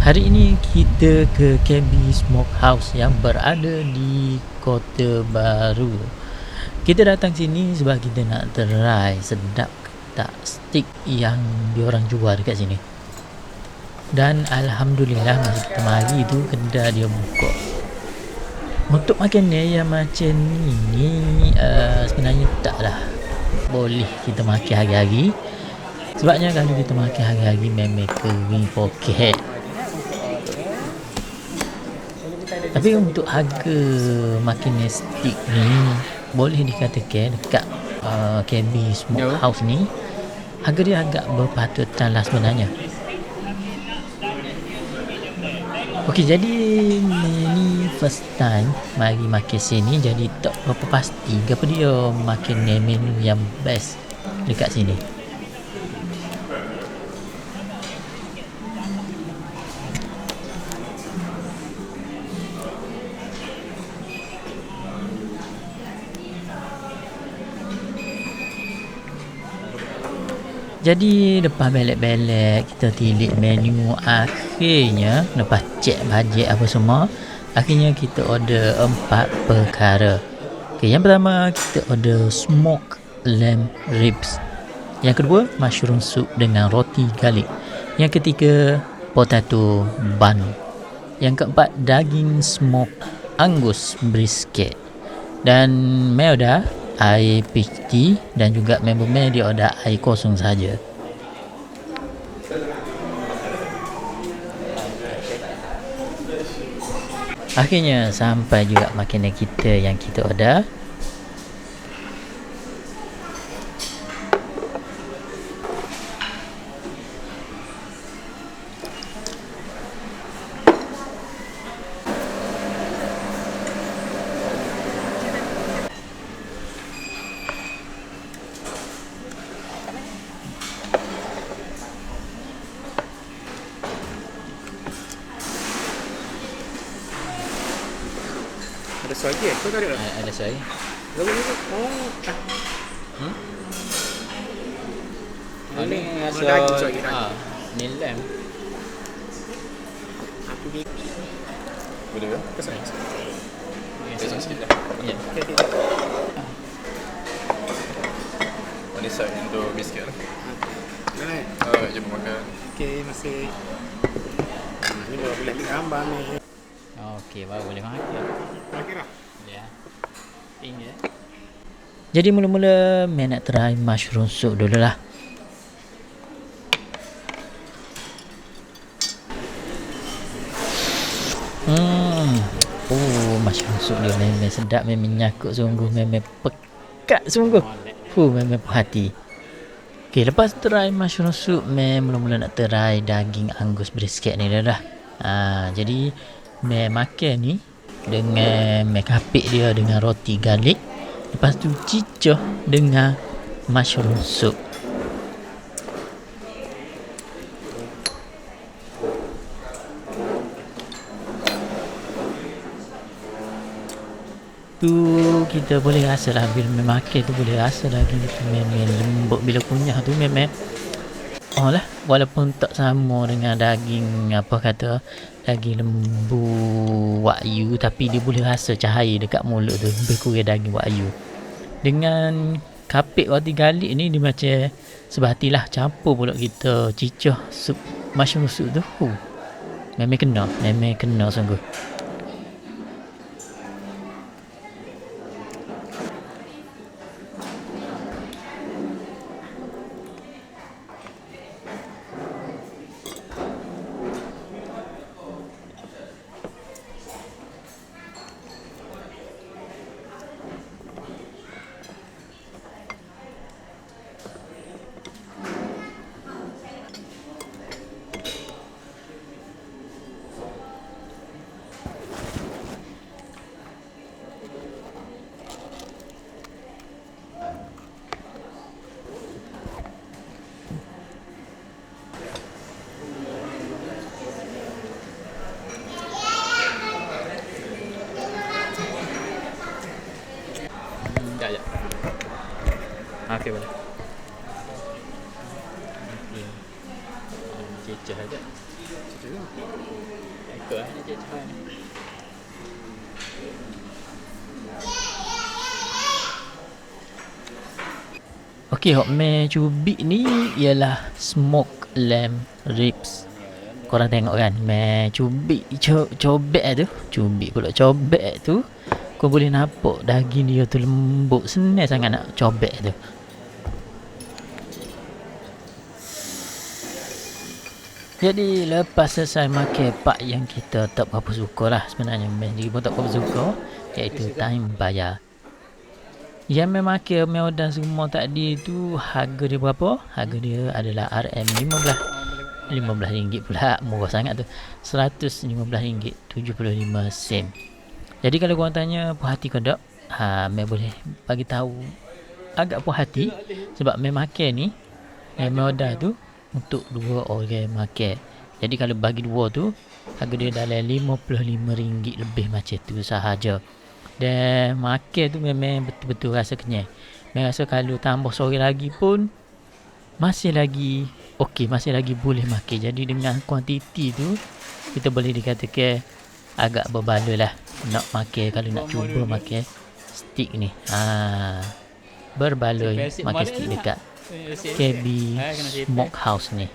Hari ini kita ke KB Smokehouse yang berada di Kota Baru. Kita datang sini sebab kita nak try sedap tak steak yang diorang jual dekat sini. Dan alhamdulillah masa kita mari tu kedai dia buka. Untuk makanan yang macam ni sebenarnya taklah boleh kita makan hari-hari. Sebabnya kalau kita makan hari-hari memang kering poket. Tapi untuk harga makanan steak ni boleh dikatakan dekat KB Smokehouse ni harga dia agak berpatutan lah sebenarnya. Okey, jadi ni first time mari makan sini, jadi tak berapa pasti apa dia makan menu yang best dekat sini. Jadi lepas belek-belek kita tilik menu, akhirnya lepas cek bajet apa semua, akhirnya kita order 4 perkara. Okay, yang pertama kita order smoked lamb ribs. Yang kedua mushroom soup dengan roti garlic. Yang ketiga potato bun. Yang keempat daging smoked Angus brisket. Dan mai order air peach tea, dan juga member mai dia order air kosong saja. Akhirnya sampai juga makanan kita yang kita order. Ada soy lagi kau tak ada? Ada soy. Lalu ni oh. Ni rasa daging soy kita. Ni lamb. Aku ni Boleh ke? kesan. Besok sikit lah. Ya. Ada side untuk biscuit lah. Baik. Jom makan. Okey, masih. Ni baru boleh ambil gambar ni. Okey, baru boleh makan. Okey dah. Ya. Tinggal. Jadi mula-mula mai nak try mushroom soup dulu lah. Mushroom soup dia memang sedap, memang nyakut sungguh, memang pekat sungguh. Memang puas hati. Okey, lepas try mushroom soup, mula-mula nak try daging Angus brisket ni dah. Jadi mai makan ni dengan mai kapik dia dengan roti garlic. Lepas tu cicah dengan mushroom soup. Tu kita boleh rasa lah bila mai makan tu, boleh rasa daging tu memang lembut bila kunyah tu, memang lah, walaupun tak sama dengan daging daging lembu wagyu, tapi dia boleh rasa cahaya dekat mulut tu, lebih kurang daging wagyu. Dengan kapik roti garlic ni dia macam sebatilah campur pula kita cicah sup mushroom soup tu. Memang kena sungguh. Okey, boleh. Okey. Cecah aja. Cecah. Ikut ni cik Choi ni. Okey, hok me cubik ni ialah smoked lamb ribs. Korang tengok kan, me cubik cobek tu, cubik pula cobek tu, kau boleh nampak daging dia tu lembut, senang sangat nak cobek tu. Jadi lepas selesai makan part yang kita tak berapa suka lah sebenarnya, main dia pun tak berapa suka, iaitu time bayar. Yang main makan main order semua tadi tu, harga dia berapa? Harga dia adalah RM15 RM15 pula, murah sangat tu. RM115.75. Jadi kalau korang tanya puas hati ke tak, main boleh bagi tahu agak puas hati sebab main makan ni, main order tu untuk 2 orang makan. Jadi kalau bagi 2 tu, harga dia dalam RM55 lebih macam tu sahaja. Dan makan tu memang betul-betul rasa kenyang. Memang rasa kalau tambah sore lagi pun masih lagi okey, masih lagi boleh makan. Jadi dengan kuantiti tu, kita boleh dikatakan agak berbaloi lah nak makan. Kalau nak cuba makan stick ni, berbaloi makan stick dekat KB Smokehouse ni.